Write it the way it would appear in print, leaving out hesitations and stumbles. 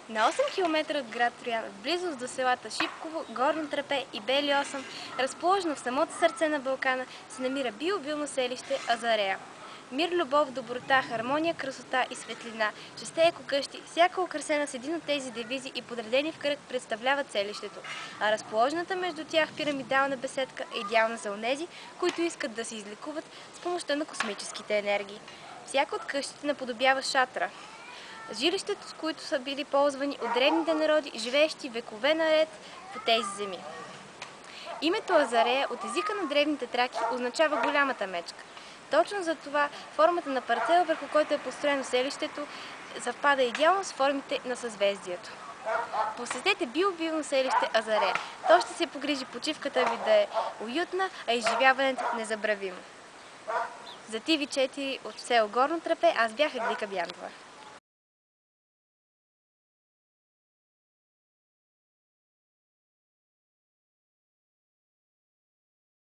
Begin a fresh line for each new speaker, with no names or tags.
На 8 км от град Троян, в близост до селата Шипково, Горно Трапе и Бели Осъм, разположено в самото сърце на Балкана, се намира биобилно селище Азарея. Мир, любов, доброта, хармония, красота и светлина, 6 екокъщи, всяка украсена с един от тези девизи и подредени в кръг, представляват селището, а разположената между тях пирамидална беседка е идеална за онези, които искат да се излекуват с помощта на космическите енергии. Всяка от къщите наподобява шатра, жилището, с които са били ползвани от древните народи, живеещи векове наред по тези земи. Името Азарея от езика на древните траки означава голямата мечка. Точно за това формата на парцел, върху който е построено селището, съвпада идеално с формите на съзвездието. Посетете биобилно селище Азарея. То ще се погрижи почивката ви да е уютна, а изживяването незабравимо. За TV4 от село Горно Трапе аз бях Аглика Бянкова.